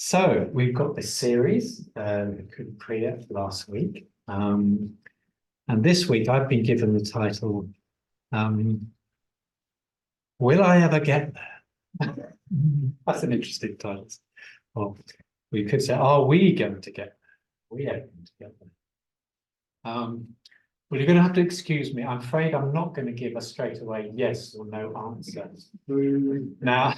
So we've got this series, Kriya last week. And this week I've been given the title, Will I Ever Get There? That's an interesting title. Well, we could say, are we going to get there? We are going to get there. Well, you're going to have to excuse me. I'm afraid I'm not going to give a straight away yes or no answer. Now,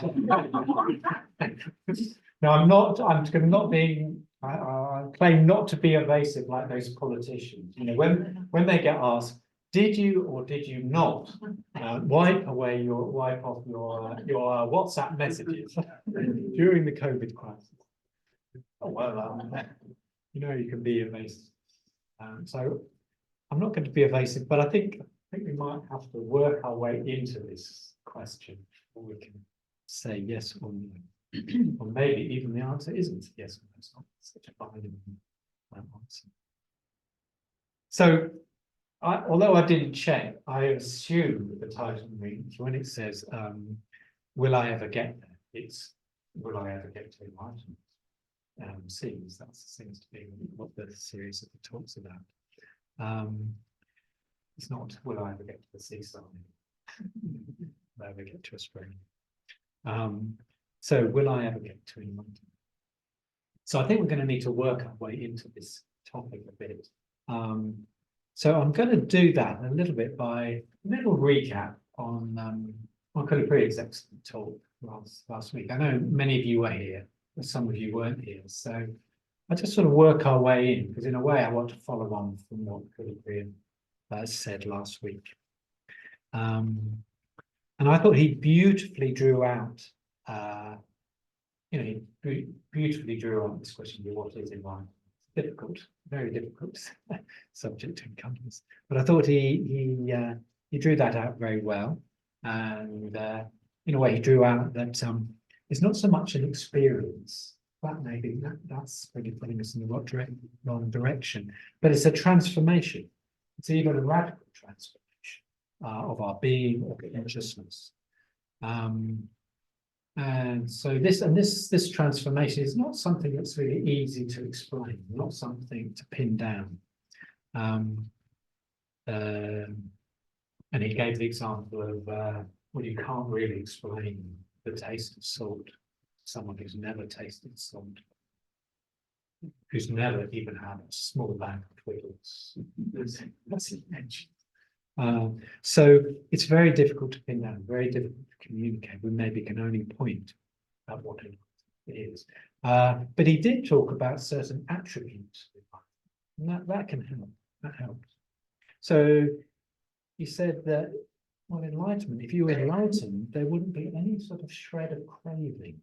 no, I'm not. I'm not being. I claim not to be evasive like those politicians. You know, when they get asked, "Did you or did you not wipe off your WhatsApp messages during the COVID crisis?" Oh well, you know, you can be evasive. So I'm not going to be evasive, but I think we might have to work our way into this question before we can say yes or no. Or maybe even the answer isn't yes or no. It's not such a binary answer. So, although I didn't check, I assume that the title means when it says, "Will I ever get there?" It's "Will I ever get to enlightenment?" Seems seems to be what the series of the talks about. It's not "Will I ever get to the seaside?" Will I ever get to Australia? So will I ever get to enlightenment? So I think we're going to need to work our way into this topic a bit. So I'm going to do that a little bit by a little recap on Kriya's excellent talk last week. I know many of you were here, but some of you weren't here. So I just sort of work our way in, because in a way I want to follow on from what Kriya said last week. And I thought he beautifully drew out he beautifully drew on this question of what is enlightenment. Difficult, very difficult subject to encompass. But I thought he drew that out very well, and in a way he drew out that it's not so much an experience. That's really putting us in the wrong direction, but it's a transformation. It's even a radical transformation of our being or consciousness. And so this transformation is not something that's really easy to explain, not something to pin down. And he gave the example of well, you can't really explain the taste of salt. Someone who's never tasted salt, who's never even had a small bag of Twiddles. That's intention. So it's very difficult to pin down, very difficult to communicate. We maybe can only point at what it is. But he did talk about certain attributes, and that can help. That helps. So he said that, well, enlightenment, if you were enlightened, there wouldn't be any sort of shred of craving,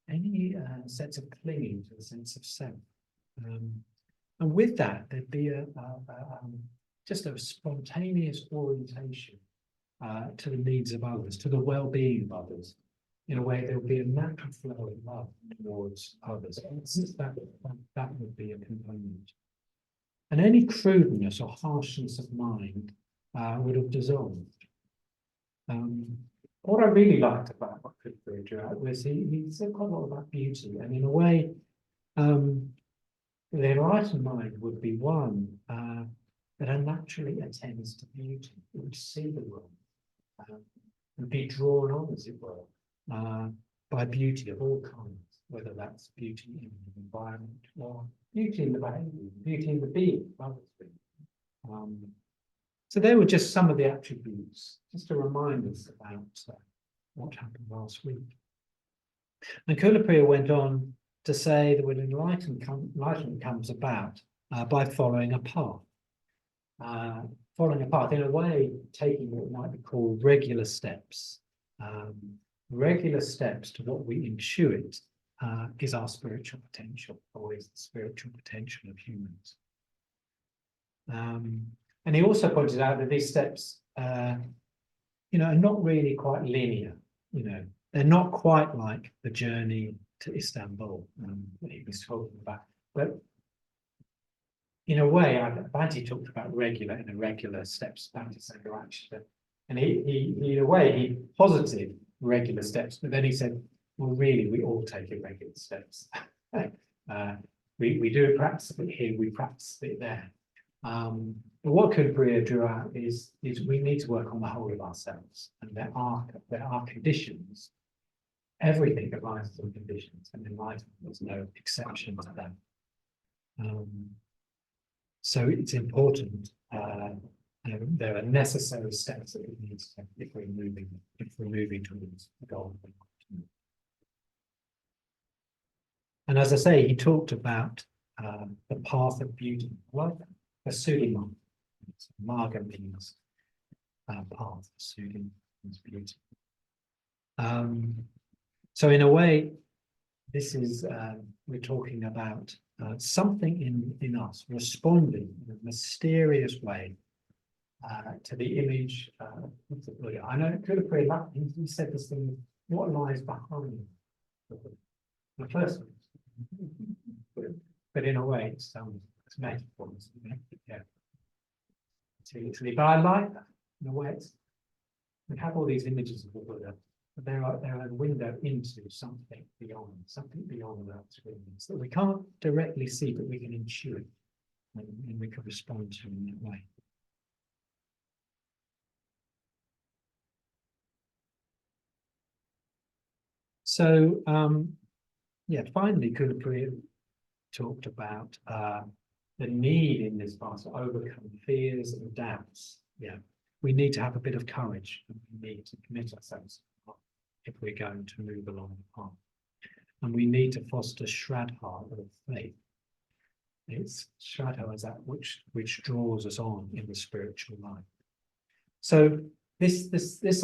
any sense of clinging to the sense of self. And with that, there'd be just a spontaneous orientation to the needs of others, to the well-being of others. In a way, there would be a natural flow of love towards others. That would be a component. And any crudeness or harshness of mind would have dissolved. What I really liked about what Kriya drew out was he said quite a lot about beauty, and in a way, the enlightened mind would be one that naturally attends to beauty. It would see the world and be drawn on, as it were, by beauty of all kinds, whether that's beauty in the environment or beauty in the behavior, beauty in the being of others. So there were just some of the attributes, just to remind us about what happened last week. And Kriya went on to say that when enlightenment comes about by following a path. Following a path, in a way, taking what might be called regular steps. Regular steps to what we intuit is our spiritual potential, or is the spiritual potential of humans. And he also pointed out that these steps, are not really quite linear. They're not quite like the journey to Istanbul that he was talking about. But in a way, Bhante talked about regular and irregular steps, Bhante action. And he in a way, he posited regular steps, but then he said Well, really, we all take irregular steps. We do it practice it here, we practice it there. But what Kudapriya drew out is we need to work on the whole of ourselves, and there are conditions. Everything arises from conditions, and enlightenment is no exception to them. So it's important. There are necessary steps that we need to take if we're moving towards the goal. And as I say, he talked about the path of beauty. Like a Sudhima. Marga means path. Sudhima means beauty. So in a way, this is we're talking about something in us responding in a mysterious way to the image of the Buddha. I know it could have been that he said this thing, what lies behind the first one. But in a way, it's metaphors. Yeah. But I like that. In a way, we have all these images of the Buddha, but they're a window into something beyond that experience that we can't directly see, but we can intuit and we can respond to in that way. So, yeah, finally, Kudapriya talked about the need in this path to overcome fears and doubts. Yeah, we need to have a bit of courage, and we need to commit ourselves if we're going to move along the path. And we need to foster Shraddha of faith. It's Shraddha is that which draws us on in the spiritual life. So this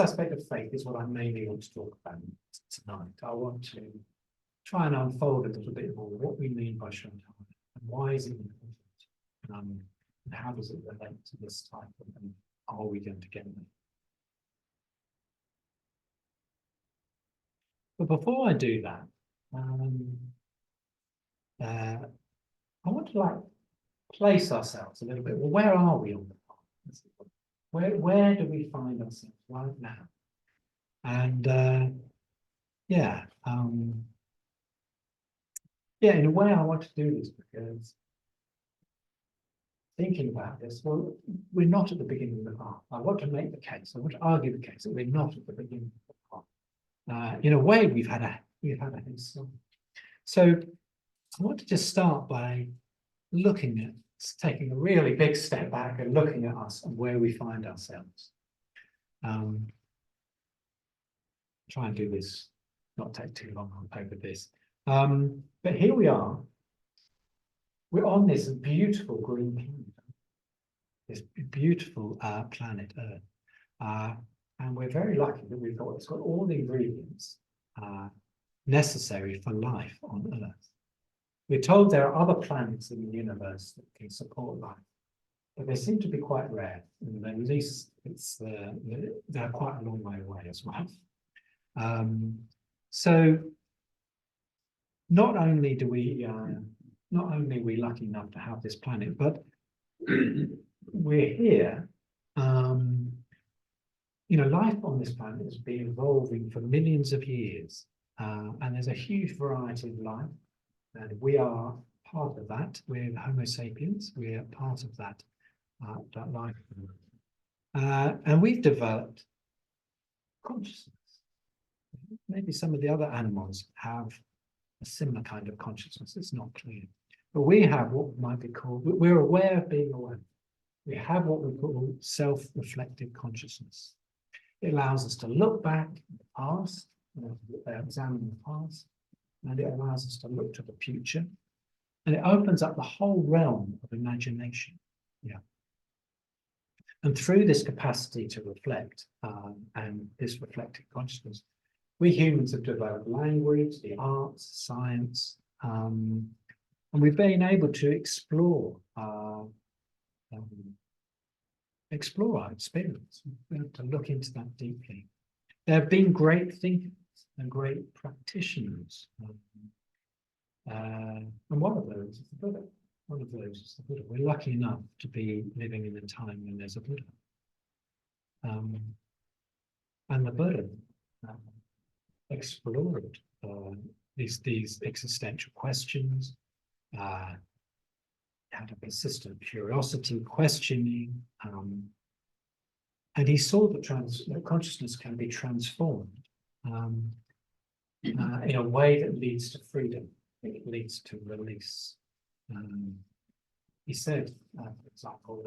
aspect of faith is what I mainly want to talk about tonight. I want to try and unfold a little bit more what we mean by Shraddha and why is it important, and how does it relate to this type of, and are we going to get there? But before I do that, I want to place ourselves a little bit. Well, where are we on the path? Where do we find ourselves right now? And yeah, in a way, I want to do this because thinking about this, well, we're not at the beginning of the path. I want to make the case. I want to argue the case that we're not at the beginning of the path. In a way, we've had a head start. So I want to just start by looking at taking a really big step back and looking at us and where we find ourselves. Try and do this, not take too long over this. But here we are. We're on this beautiful green planet, this beautiful planet Earth. And we're very lucky that it's got all the ingredients necessary for life on Earth. We're told there are other planets in the universe that can support life, but they seem to be quite rare. And at least they're quite a long way away as well. So not only are we lucky enough to have this planet, but we're here. Life on this planet has been evolving for millions of years, and there's a huge variety of life. And we are part of that. We're Homo sapiens. We're part of that life. And we've developed consciousness. Maybe some of the other animals have a similar kind of consciousness. It's not clear. But we have what might be called, we're aware of being aware. We have what we call self-reflective consciousness. It allows us to look back at the past, examine the past, and it allows us to look to the future, and it opens up the whole realm of imagination. Yeah. And through this capacity to reflect and this reflective consciousness, we humans have developed language, the arts, science, and we've been able to explore our experience. We have to look into that deeply. There have been great thinkers and great practitioners. And one of those is the Buddha. We're lucky enough to be living in a time when there's a Buddha. And the Buddha explored these existential questions, had a persistent curiosity, questioning, and he saw that consciousness can be transformed in a way that leads to freedom. It leads to release. He said, for example,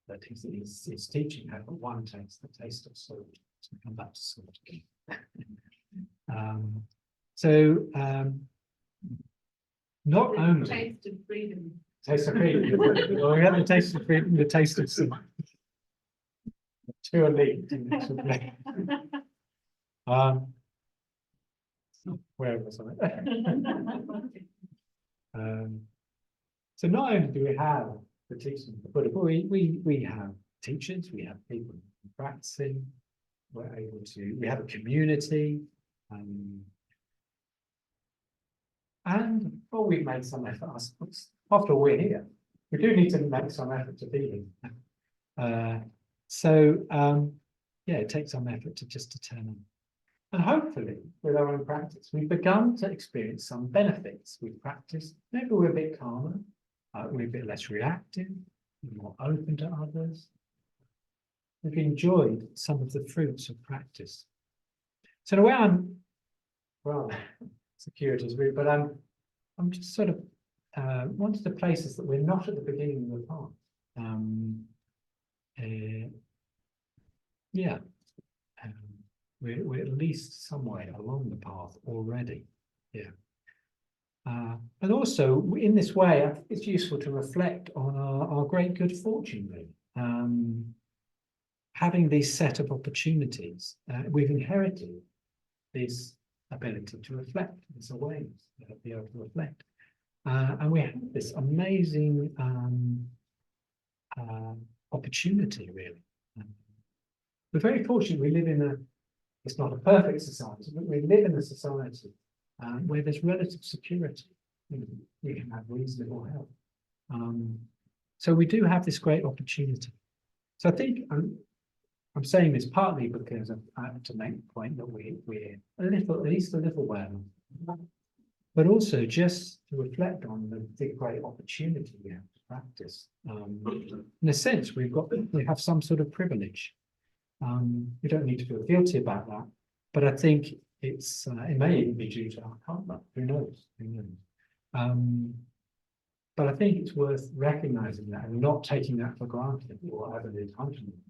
that his teaching had but one taste, the taste of salt. So we come back to salt again. Not only taste of freedom. Taste of freedom. Well, we have the taste of freedom, the taste of salt. Two are linked. Where was I? So not only do we have the teaching of the Buddha, but we have teachers, we have people practicing, we're able to, we have a community, and well, we've made some effort. After all, we're here. We do need to make some effort to be here. Yeah, it takes some effort to just to turn on. And hopefully, with our own practice, we've begun to experience some benefits. We've practiced, maybe we're a bit calmer, we're a bit less reactive, we're more open to others. We've enjoyed some of the fruits of practice. So in a way, well, securities route, but I'm just sort of one of the places that we're not at the beginning of the path. Yeah, we're at least some way along the path already. Yeah, and also in this way, I think it's useful to reflect on our great good fortune. Really, having these set of opportunities, we've inherited this ability to reflect, this awareness, be able to reflect. And we have this amazing opportunity, really. We're very fortunate we live in it's not a perfect society, but we live in a society where there's relative security. You can have reasonable health. So we do have this great opportunity. So I think I'm saying this partly because I have to make the point that we're a little, at least a little well, but also just to reflect on the great opportunity we have to practice. In a sense, we have some sort of privilege. We don't need to feel guilty about that, but I think it may even be due to our karma. Who knows? Who knows? But I think it's worth recognizing that and not taking that for granted or as an entitlement.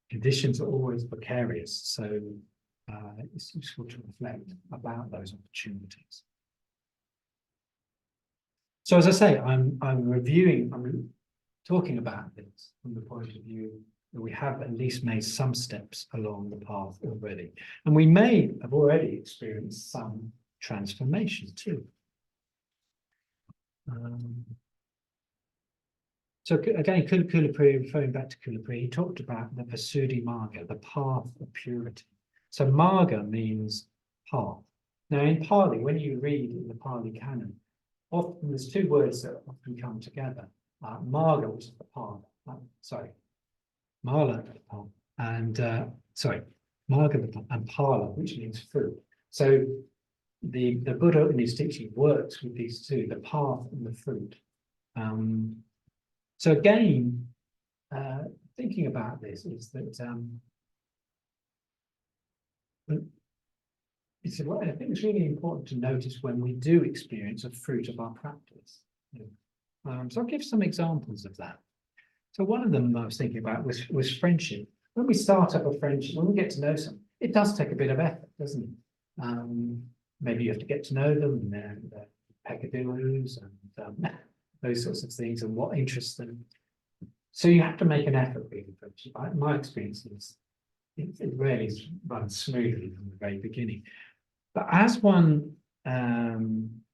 Conditions are always precarious, so it's useful to reflect about those opportunities. So as I say, I'm talking about this from the point of view that we have at least made some steps along the path already, and we may have already experienced some transformation too. So again, Kulapuri, referring back to Kulapuri, he talked about the Vasuddhi Marga, the path of purity. So Marga means path. Now in Pali, when you read in the Pali canon, often there's two words that often come together. Marga, which is the path, Mala, the path, and Marga and Pala, which means fruit. So the Buddha in his teaching works with these two, the path and the fruit. So again, thinking about this is that I think it's really important to notice when we do experience a fruit of our practice. So I'll give some examples of that. So one of them I was thinking about was friendship. When we start up a friendship, when we get to know someone, it does take a bit of effort, doesn't it? Maybe you have to get to know them and their peccadilloes and those sorts of things and what interests them. So you have to make an effort being a friendship. My experience is it rarely runs smoothly from the very beginning. But as one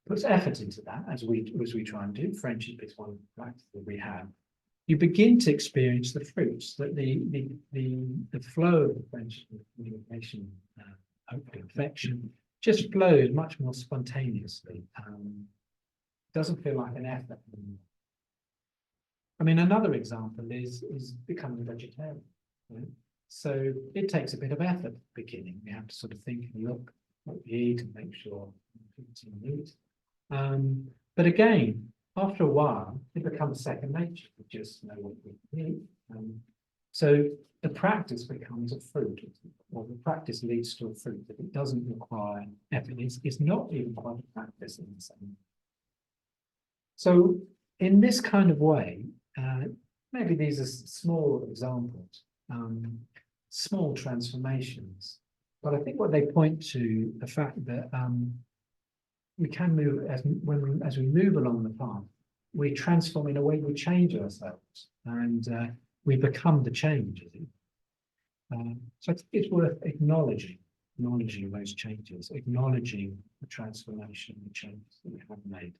puts effort into that, as we try and do, friendship is one practice that we have. You begin to experience the fruits, that the flow of the friendship, communication, hopefully affection, just flows much more spontaneously. Doesn't feel like an effort anymore. I mean, another example is becoming a vegetarian. Right? So it takes a bit of effort at the beginning. We have to sort of think and look what we eat and make sure it's in meat. But again, after a while, it becomes second nature. We just know what we eat. So the practice becomes a fruit, or the practice leads to a fruit that it doesn't require effort. It's not even part of practice in the same. So in this kind of way, maybe these are small examples, small transformations, but I think what they point to the fact that we can move as we move along the path, we transform in a way, we change ourselves, and we become the change. So it's worth acknowledging those changes, acknowledging the transformation, the changes that we have made,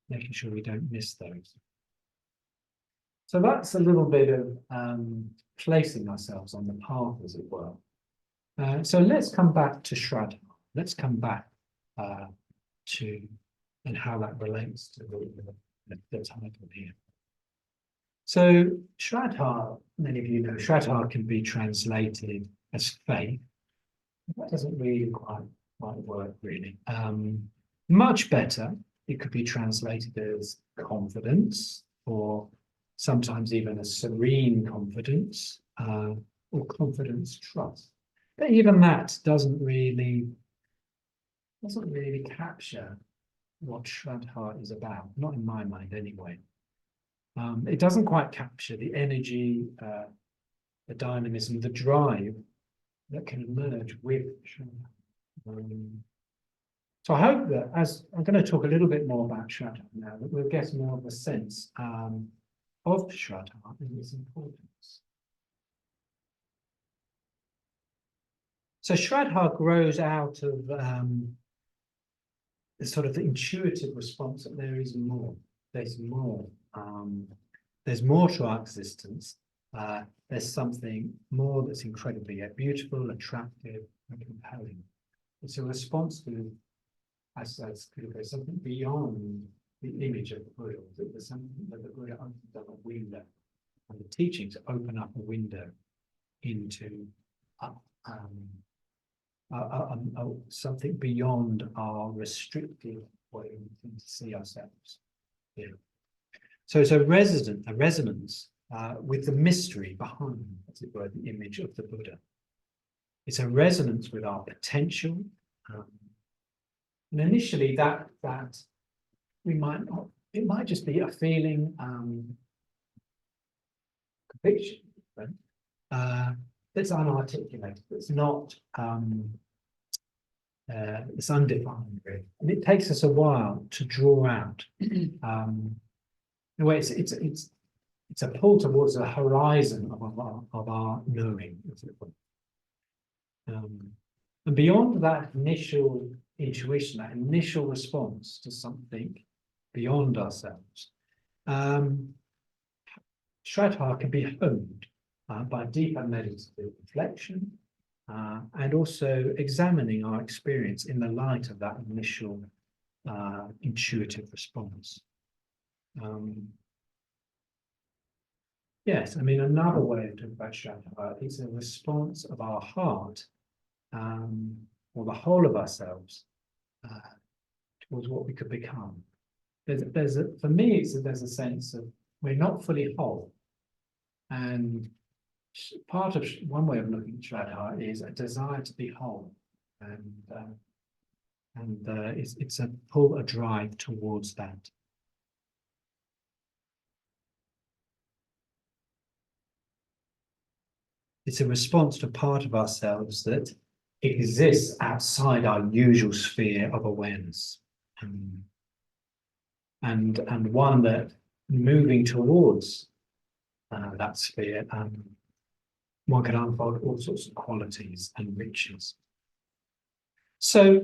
making sure we don't miss those. So that's a little bit of placing ourselves on the path, as it were. So let's come back to Shraddha. Let's come back to and how that relates to the title here. So Shraddha, many of you know, Shraddha can be translated as faith. That doesn't really quite work, really. Much better, it could be translated as confidence, or sometimes even a serene confidence, or confidence trust. But even that doesn't really capture what Shraddha is about, not in my mind anyway. It doesn't quite capture the energy, the dynamism, the drive that can emerge with Shraddha. So I hope that, as I'm going to talk a little bit more about Shraddha now, that we'll get more of a sense of Shraddha and its importance. So Shraddha grows out of the sort of intuitive response that there is more. There's more. There's more to our existence. There's something more that's incredibly beautiful, attractive, and compelling. It's a response to, as there's something beyond the image of the Buddha. There's something that the Buddha opens up a window, and the teachings open up a window into something beyond our restrictive way we tend to see ourselves. Yeah. So it's a resonance with the mystery behind, as it were, the image of the Buddha. It's a resonance with our potential. And initially that we might not, it might just be a feeling, conviction, right? That's unarticulated, it's not, it's undefined, really. And it takes us a while to draw out. In a way, it's a pull towards the horizon of our knowing, as it were. And beyond that initial intuition, that initial response to something beyond ourselves, Shraddha can be honed by deeper meditative reflection and also examining our experience in the light of that initial intuitive response. Yes, I mean, another way of talking about Shraddha is a response of our heart, or the whole of ourselves, towards what we could become. For me, there's a sense of we're not fully whole, and part of one way of looking at Shraddha is a desire to be whole, and it's a pull, a drive towards that. It's a response to part of ourselves that exists outside our usual sphere of awareness, and one that moving towards that sphere, one can unfold all sorts of qualities and riches. So,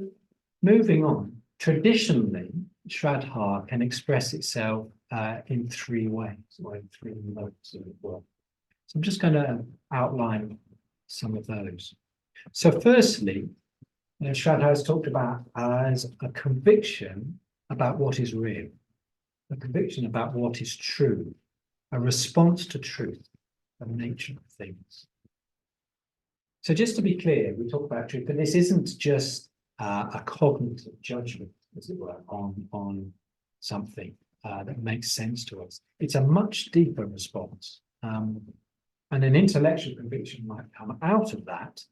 moving on, traditionally, Shraddha can express itself in three ways, or in three modes, as it were. So I'm just going to outline some of those. So firstly, Shraddha is talked about as a conviction about what is real, a conviction about what is true, a response to truth. the nature of things. So just to be clear, we talk about truth, but this isn't just a cognitive judgment, as it were, on something that makes sense to us. It's a much deeper response. And an intellectual conviction might come out of that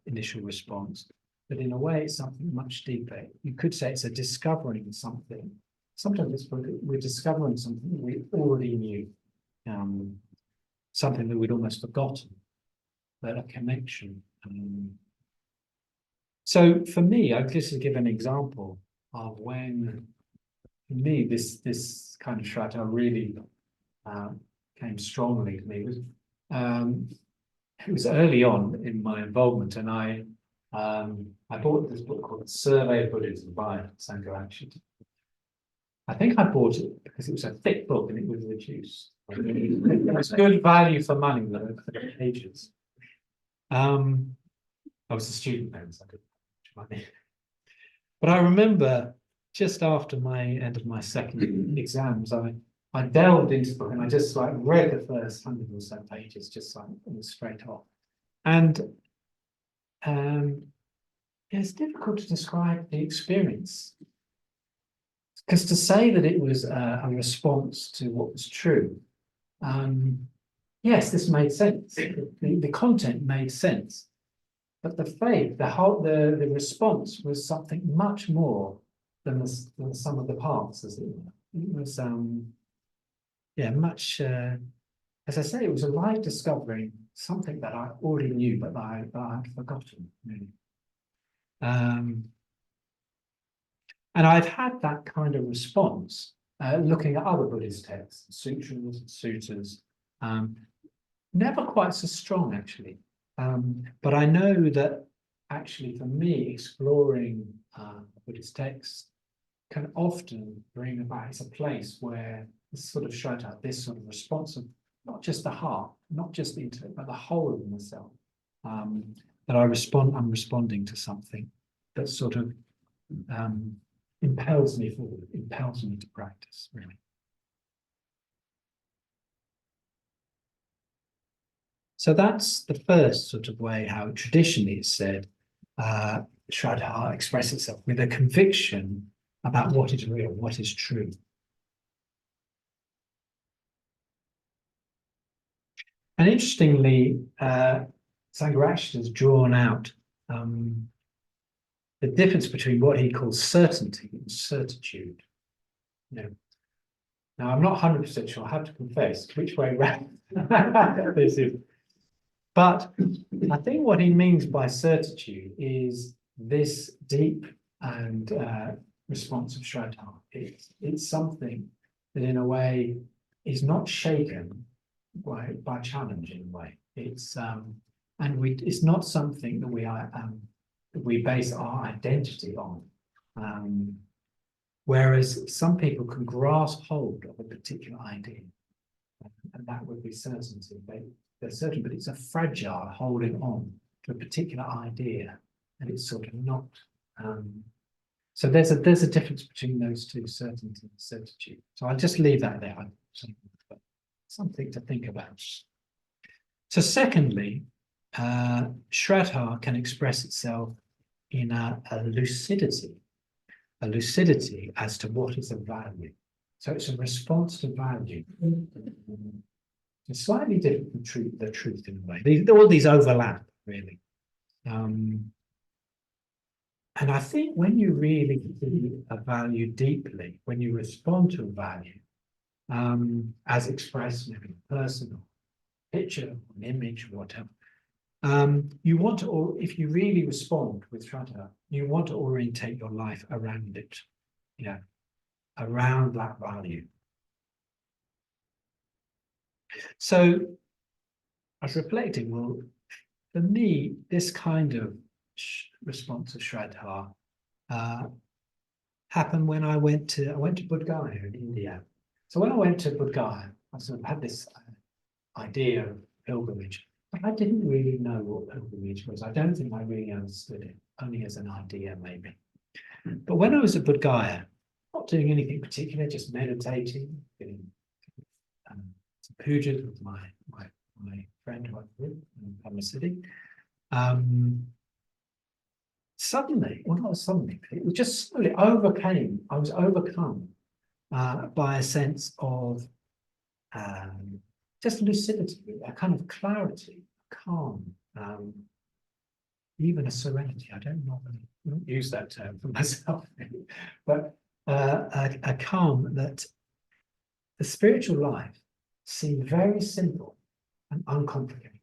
initial response, but in a way, it's something much deeper. You could say it's a discovering something. Sometimes we're discovering something that we already knew, something that we'd almost forgotten, but a connection. So for me, I'll just give an example of when, for me, this kind of Shraddha really came strongly to me. It was early on in my involvement, and I bought this book called Survey of Buddhism by Sangharakshita. I think I bought it because it was a thick book and it was reduced. It was good value for money, though, for the pages. I was a student then, so I didn't have much money. But I remember just after my end of my second exams, I delved into the book and I just like read the first 100 or so pages, just like straight off. And it's difficult to describe the experience. Because to say that it was a response to what was true, yes, this made sense. The content made sense, but the faith, the response was something much more than the sum of the parts, as it were. It was, much. As I say, it was a life discovering something that I already knew, but that I'd forgotten. Really. And I've had that kind of response looking at other Buddhist texts, sutras, suttas, never quite so strong actually. But I know that actually for me, exploring Buddhist texts can often bring about, it's a place where this sort of Shraddha, this sort of response of not just the heart, not just the intellect, but the whole of myself, that I'm responding to something that sort of impels me forward, impels me to practice, really. So that's the first sort of way how traditionally it's said Shraddha expresses itself, with a conviction about what is real, what is true. And interestingly, Sangharakshita has drawn out the difference between what he calls certainty and certitude. You know, now, I'm not 100% sure, I have to confess, which way round this is. But I think what he means by certitude is this deep and responsive Shraddha. It's something that in a way is not shaken by challenge in a way. It's it's not something that we base our identity on. Whereas some people can grasp hold of a particular idea, and that would be certainty. They're certain, but it's a fragile holding on to a particular idea, and it's sort of not. So there's a difference between those two, certainty and certitude. So I'll just leave that there. Something to think about. So secondly, Shraddha can express itself in a lucidity as to what is of value. So it's a response to value. It's slightly different from the truth in a way. All these overlap, really. And I think when you really see a value deeply, when you respond to a value, as expressed in a person, or picture, or an image, or whatever, you want to, or if you really respond with Shraddha, you want to orientate your life around it, around that value. So I was reflecting, well, for me, this kind of response to Shraddha happened when I went to Bodh Gaya in India. So when I went to Bodh Gaya, I sort of had this idea of pilgrimage, but I didn't really know what pilgrimage was. I don't think I really understood it, only as an idea maybe. But when I was at Bodh Gaya, not doing anything particular, just meditating, getting some pujas with my my friend who I was with in Panama City. Suddenly, well, not suddenly, it was just slowly I was overcome by a sense of just lucidity, a kind of clarity, calm, even a serenity. I don't use that term for myself, but a calm that the spiritual life seemed very simple and uncomplicated,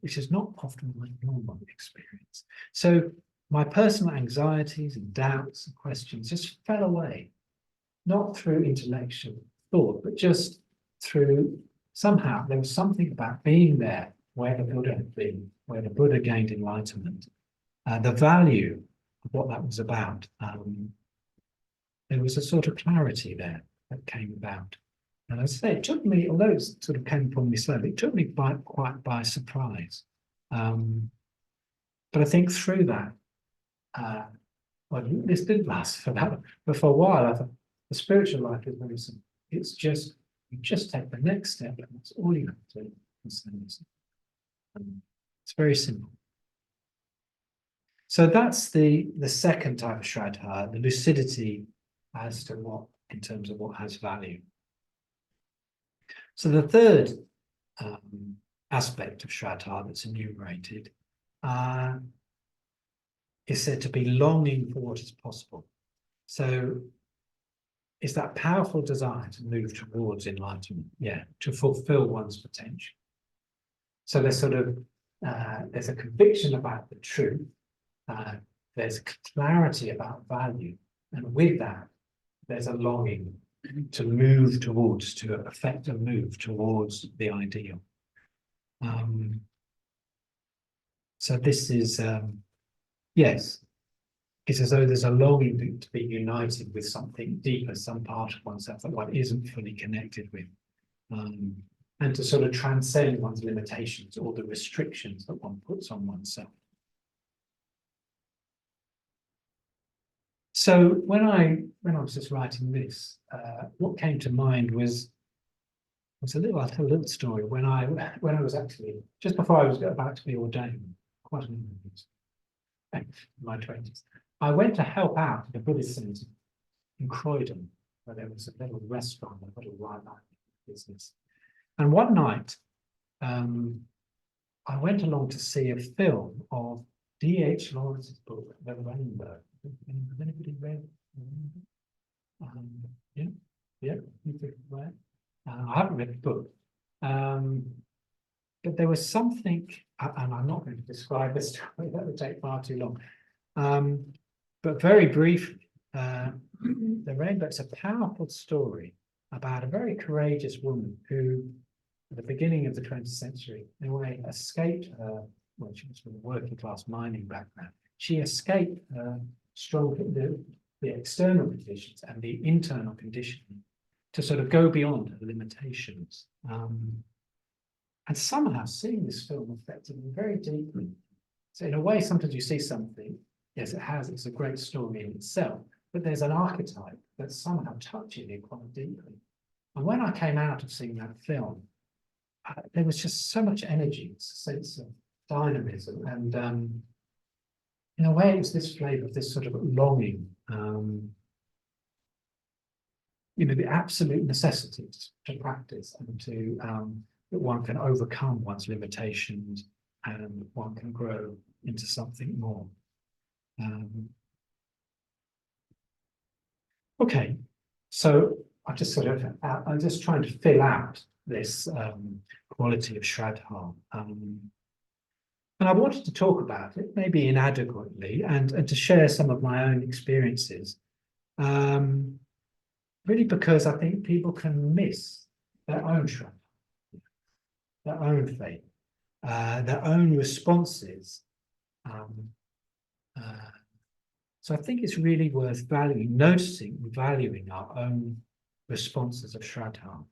which is not often my normal experience. So my personal anxieties and doubts and questions just fell away, not through intellectual thought, but just through somehow there was something about being there where the Buddha had been, where the Buddha gained enlightenment, the value of what that was about. There was a sort of clarity there that came about. And as I say, it took me, although it sort of came upon me slowly, it took me quite by surprise. But I think through that, well, this didn't last for that, but for a while, I thought the spiritual life is very simple. It's just, you just take the next step, and that's all you have to do. It's very simple. So that's the second type of Shraddha, the lucidity as to what, in terms of what has value. So the third aspect of Shraddha that's enumerated is said to be longing for what is possible. So it's that powerful desire to move towards enlightenment, to fulfill one's potential. So there's sort of, there's a conviction about the truth, there's clarity about value, and with that, there's a longing to move towards, to effect a move towards the ideal. So this is, yes, it's as though there's a longing to be united with something deeper, some part of oneself that one isn't fully connected with, and to sort of transcend one's limitations or the restrictions that one puts on oneself. So when I was just writing this, what came to mind was I'll tell a little story. When I was actually, just before I was about to be ordained, quite a number of years, in my 20s, I went to help out at a Buddhist centre in Croydon, where there was a little restaurant, a little wildlife business. And one night, I went along to see a film of D.H. Lawrence's book, The Rainbow. Has anybody read? Yeah, I haven't read the book, but there was something, and I'm not going to describe the story, that would take far too long. But very briefly, The Rainbow is a powerful story about a very courageous woman who, at the beginning of the 20th century, in a way, escaped her, well, she was from a working class mining background. She escaped the external conditions and the internal conditioning to sort of go beyond her limitations. And somehow seeing this film affected me very deeply. So in a way, sometimes you see something, yes, it's a great story in itself, but there's an archetype that's somehow touching you quite deeply. And when I came out of seeing that film, there was just so much energy, a sense of dynamism, and in a way, it's this flavor of this sort of longing, the absolute necessity to practice and to that one can overcome one's limitations and one can grow into something more. Okay, so I'm just trying to fill out this quality of Shraddha. And I wanted to talk about it, maybe inadequately, and to share some of my own experiences. Really because I think people can miss their own Shraddha, their own faith, their own responses. So I think it's really worth noticing and valuing our own responses of Shraddha.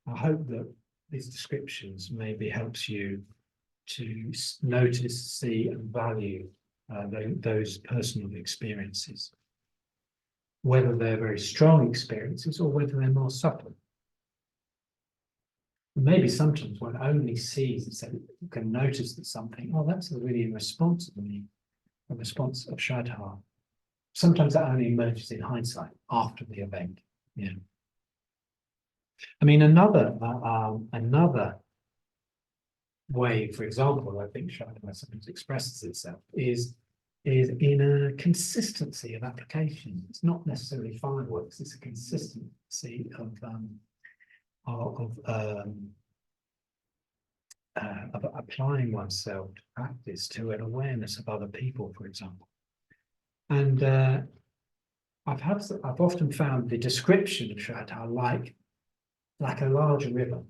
I hope that these descriptions maybe helps you to notice, see, and value those personal experiences, whether they're very strong experiences or whether they're more subtle. maybe sometimes one only sees, so you can notice that something, oh, that's really a response of me, a response of Shraddha. Sometimes that only emerges in hindsight after the event. Yeah. I mean, another way, for example, I think Shraddha sometimes expresses itself is in a consistency of application. It's not necessarily fireworks; it's a consistency of applying oneself to practice, to an awareness of other people, for example. And I've often found the description of Shraddha like a large river.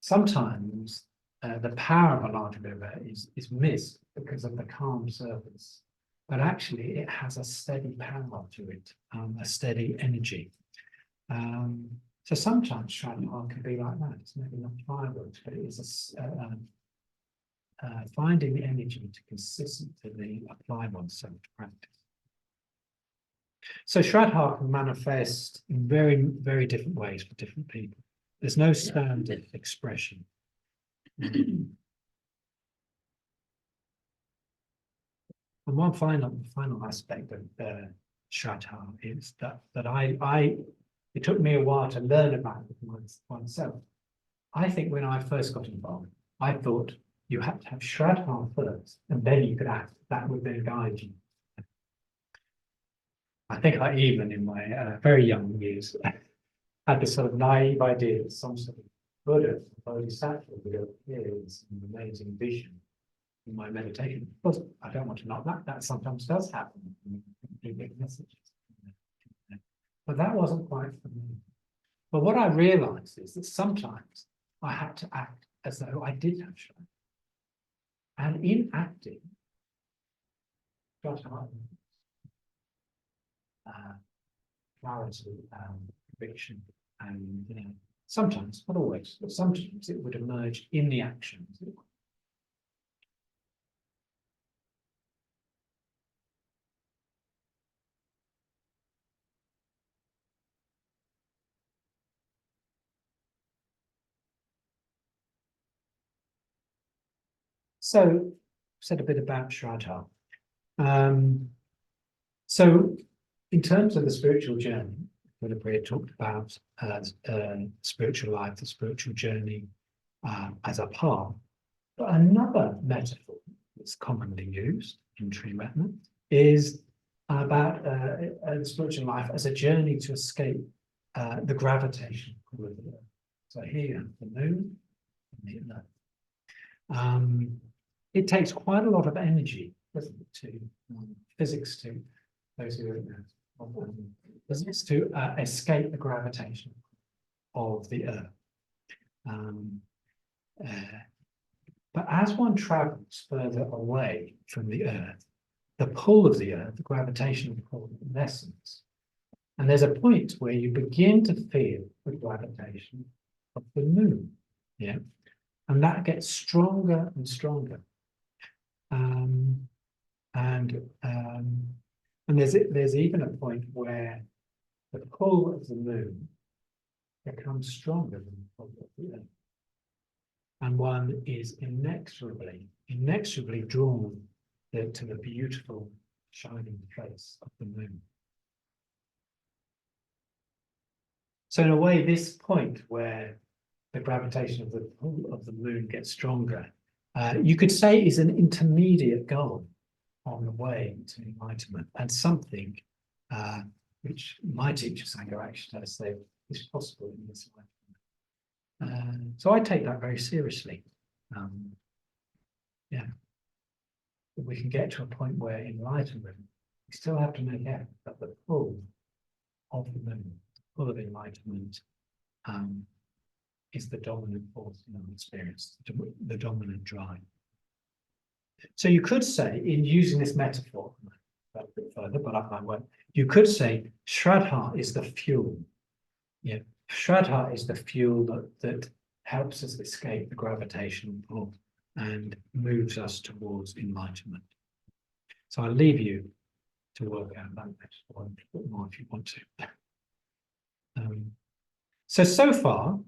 Sometimes the power of a large river is missed because of the calm surface, but actually it has a steady power to it, a steady energy. So sometimes Shraddha can be like that. It's maybe not fireworks, but it is finding the energy to consistently apply oneself to practice. So Shraddha can manifest in very, very different ways for different people. There's no standard expression. And one final aspect of Shraddha is that it took me a while to learn about it oneself. I think when I first got involved, I thought you had to have Shraddha first, and then you could act. That would then guide you. I think I even, in my very young years, had this sort of naive idea that some sort of Buddha, Bodhisattva, would appear as an amazing vision in my meditation. Of course, I don't want to knock that. That sometimes does happen. Big messages. But that wasn't quite for me. But what I realized is that sometimes I had to act as though I did have Shraddha. And in acting, Shraddha, clarity, conviction, and sometimes, not always, but sometimes it would emerge in the actions. So, said a bit about Shraddha. So, in terms of the spiritual journey, Buddha talked about spiritual life, the spiritual journey as a path. But another metaphor that's commonly used in treatment is about spiritual life as a journey to escape the gravitation pull of the earth. So here you have the moon and the earth. It takes quite a lot of energy, doesn't it, to physics, to those who are physics, to escape the gravitation of the earth. But as one travels further away from the earth, the pull of the earth, the gravitational pull, lessens. And there's a point where you begin to feel the gravitation of the moon. Yeah. And that gets stronger and stronger. And there's even a point where the pull of the moon becomes stronger than the pull of the earth. And one is inexorably drawn to the beautiful shining face of the moon. So in a way, this point where the gravitation of the pull of the moon gets stronger, you could say is an intermediate goal on the way to enlightenment, and something which my teacher Sangha actually does say is possible in this lifetime. So I take that very seriously. Yeah, if we can get to a point where enlightenment, we still have to make effort, but the pull of the moon, full of enlightenment, is the dominant force in our experience, the dominant drive. So you could say, in using this metaphor, a bit further, but I won't, you could say Shraddha is the fuel. Yeah, Shraddha is the fuel that helps us escape the gravitational pull and moves us towards enlightenment. So I'll leave you to work out that metaphor a bit more if you want to. So far,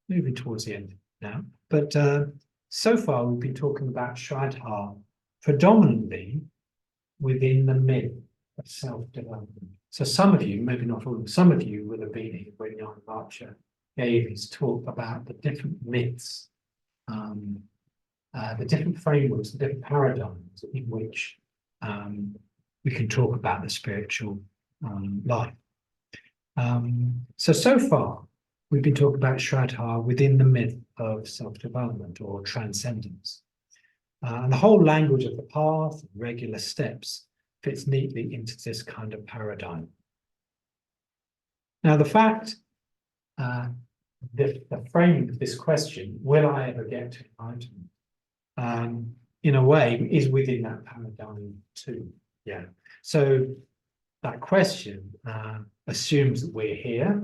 moving towards the end now. But so far we've been talking about Shraddha predominantly within the myth of self-development. So some of you, maybe not all, some of you will have been here when Jan Archer gave his talk about the different myths, the different frameworks, the different paradigms in which we can talk about the spiritual life. So far, we've been talking about Shraddha within the myth of self-development or transcendence. And the whole language of the path, regular steps, fits neatly into this kind of paradigm. Now, the fact, the framing of this question, will I ever get to enlightenment, in a way, is within that paradigm too. Yeah. So that question assumes that we're here.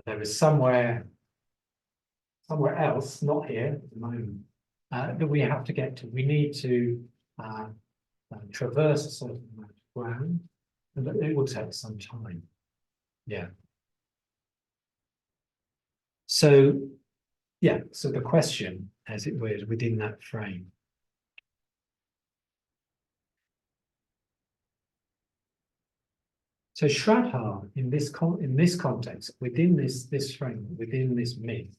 There is somewhere else, not here at the moment, that we have to get to. We need to traverse a certain amount of ground, and that it will take some time. Yeah. So, yeah, so the question, as it were, is within that frame. So Shraddha, in this context, within this frame, within this myth,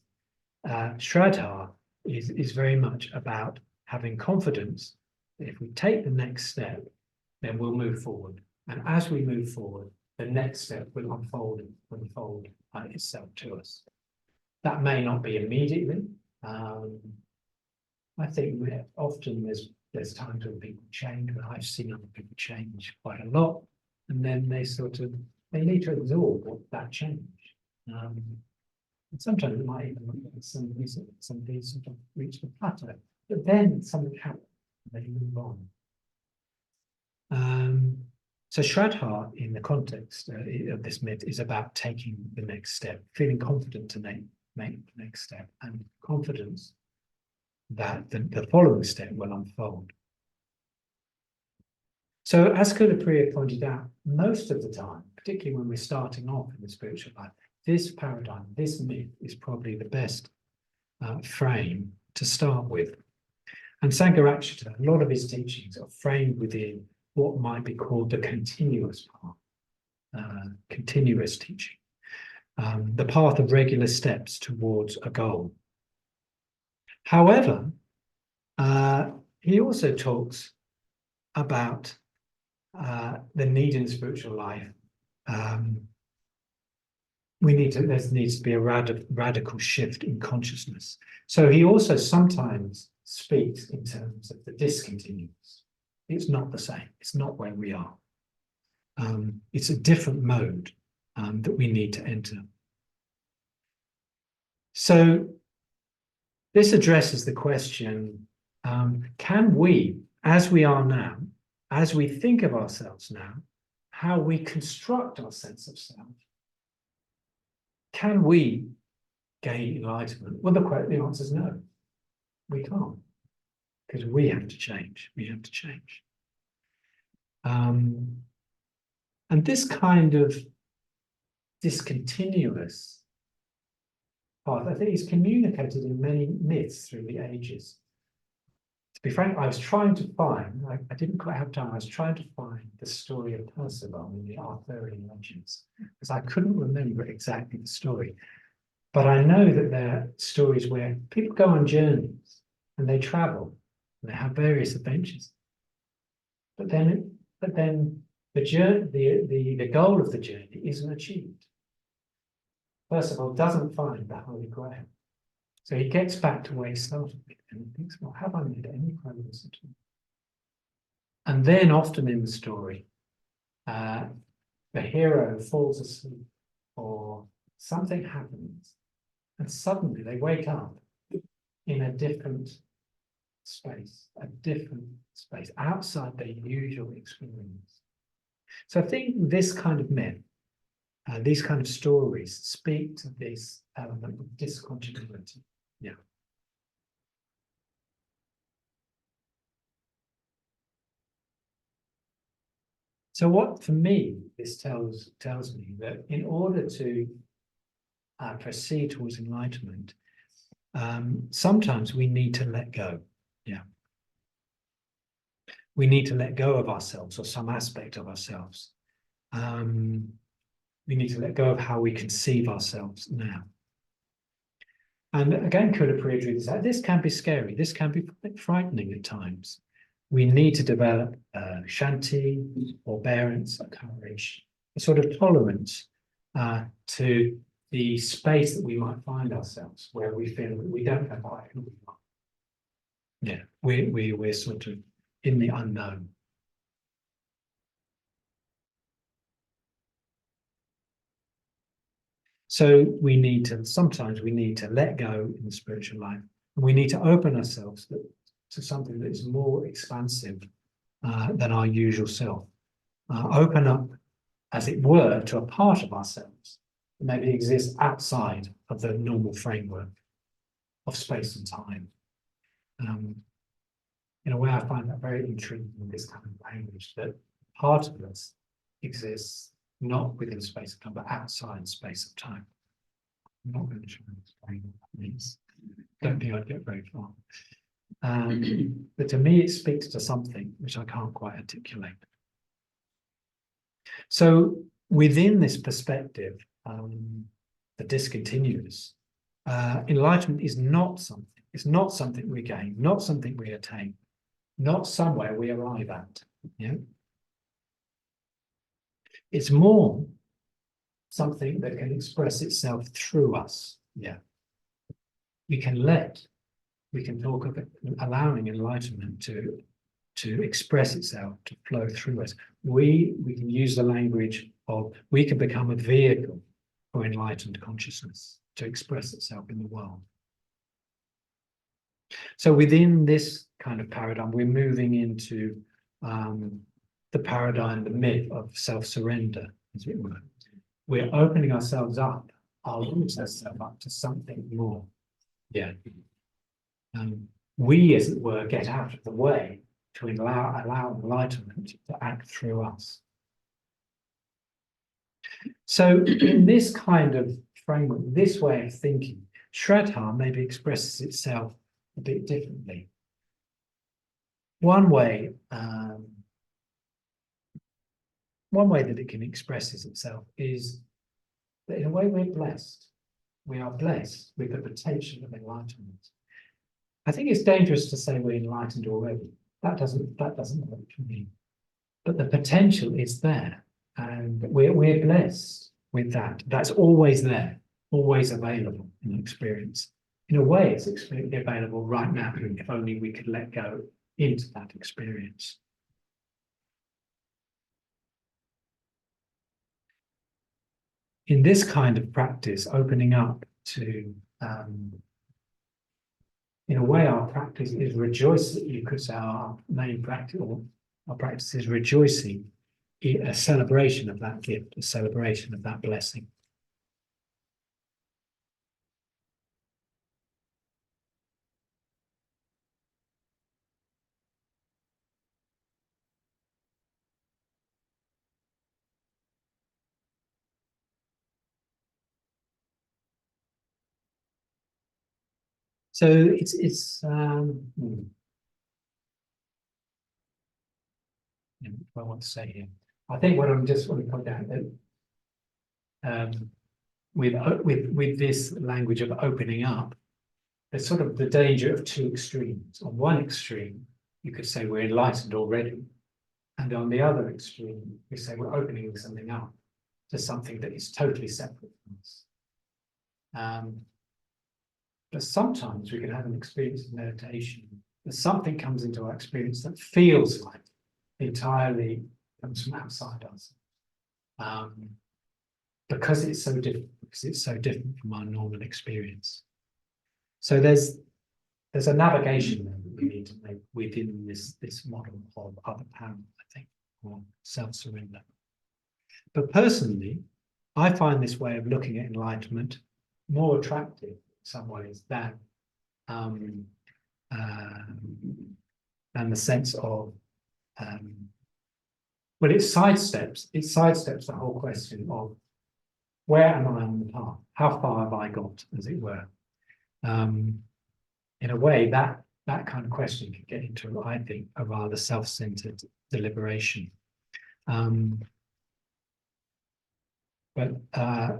Shraddha is very much about having confidence that if we take the next step, then we'll move forward. And as we move forward, the next step will unfold itself to us. That may not be immediately. I think often there's times when people change, but I've seen other people change quite a lot. And then they need to absorb that change. And sometimes it might even look like somebody sort of reach the plateau, but then something happens, and they move on. So Shraddha, in the context of this myth, is about taking the next step, feeling confident to make the next step, and confidence that the following step will unfold. So as Kulapriya pointed out, most of the time, particularly when we're starting off in the spiritual life, this paradigm, this myth is probably the best frame to start with. And Sangharakshita, a lot of his teachings are framed within what might be called the continuous path, continuous teaching, the path of regular steps towards a goal. However, he also talks about the need in spiritual life. There needs to be a radical shift in consciousness. So he also sometimes speaks in terms of the discontinuous. It's not the same. It's not where we are. It's a different mode that we need to enter. So this addresses the question, can we, as we are now, as we think of ourselves now, how we construct our sense of self, can we gain enlightenment? Well, the answer is no, we can't, because we have to change. We have to change. And this kind of discontinuous path, I think, is communicated in many myths through the ages. To be frank, I was trying to find, I didn't quite have time, I was trying to find the story of Percival in the Arthurian legends, because I couldn't remember exactly the story. But I know that there are stories where people go on journeys and they travel and they have various adventures. But then the goal of the journey isn't achieved. Percival doesn't find the Holy Grail. So he gets back to where he started and he thinks, well, have I made any progress at all? And then often in the story, the hero falls asleep or something happens and suddenly they wake up in a different space outside their usual experience. So I think this kind of myth, these kind of stories speak to this element of discontinuity. Yeah. So what, for me, this tells me that in order to proceed towards enlightenment, sometimes we need to let go. Yeah. We need to let go of ourselves or some aspect of ourselves. We need to let go of how we conceive ourselves now. And again, Kula Priya is that this can be scary. This can be frightening at times. We need to develop shanti, forbearance, courage, a sort of tolerance to the space that we might find ourselves, where we feel that we don't know quite who we are. Yeah, we're sort of in the unknown. So sometimes we need to let go in the spiritual life, and we need to open ourselves to something that is more expansive than our usual self. Open up, as it were, to a part of ourselves that maybe exists outside of the normal framework of space and time. In a way, I find that very intriguing in this kind of language, that part of us exists not within space and time, but outside space and time. I'm not going to try and explain what that means. Don't think I'd get very far. But to me, it speaks to something which I can't quite articulate. So within this perspective, the discontinuous, enlightenment is not something. It's not something we gain, not something we attain, not somewhere we arrive at. Yeah? It's more something that can express itself through us. Yeah. We can talk of it, allowing enlightenment to express itself, to flow through us. We can use the language of, we can become a vehicle for enlightened consciousness to express itself in the world. So within this kind of paradigm, we're moving into the paradigm, the myth of self-surrender, as it were. We're opening ourselves up, our roots ourselves up to something more. Yeah. We, as it were, get out of the way to allow enlightenment to act through us. So in this kind of framework, this way of thinking, Shraddha maybe expresses itself a bit differently. One way that it can express itself is that in a way we're blessed. We are blessed with the potential of enlightenment. I think it's dangerous to say we're enlightened already. That doesn't work for me. But the potential is there, and we're blessed with that. That's always there, always available in experience. In a way, it's available right now, if only we could let go into that experience. In this kind of practice, opening up to, in a way, our practice is rejoicing. You could say our main practice, or our practice is rejoicing, a celebration of that gift, a celebration of that blessing. So what I want to say here. I think what I'm just want to point out that with this language of opening up, there's sort of the danger of two extremes. On one extreme, you could say we're enlightened already, and on the other extreme, we say we're opening something up to something that is totally separate from us. But sometimes we can have an experience of meditation, that something comes into our experience that feels like entirely comes from outside us, because it's so different from our normal experience. So there's a navigation that we need to make within this model of other power, I think, or self-surrender. But personally, I find this way of looking at enlightenment more attractive in some ways than the sense of well, it sidesteps the whole question of where am I on the path? How far have I got, as it were? In a way, that kind of question can get into, I think, a rather self-centered deliberation. But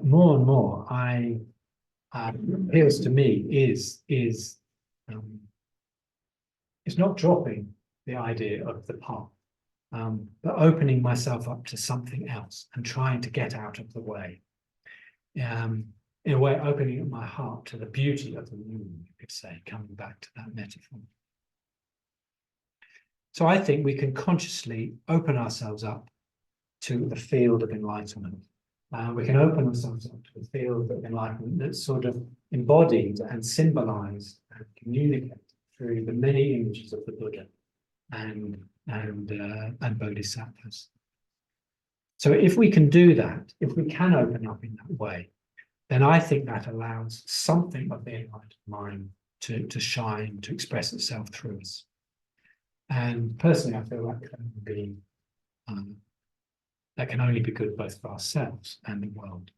more and more, appeals to me is it's not dropping the idea of the path, but opening myself up to something else and trying to get out of the way. In a way, opening up my heart to the beauty of the moon, you could say, coming back to that metaphor. So I think we can consciously open ourselves up to the field of enlightenment. We can open ourselves up to the field of enlightenment that's sort of embodied and symbolized and communicated through the many images of the Buddha and Bodhisattvas. So if we can do that, if we can open up in that way, then I think that allows something of the enlightened mind to shine, to express itself through us. And personally, I feel that can only be good both for ourselves and the world.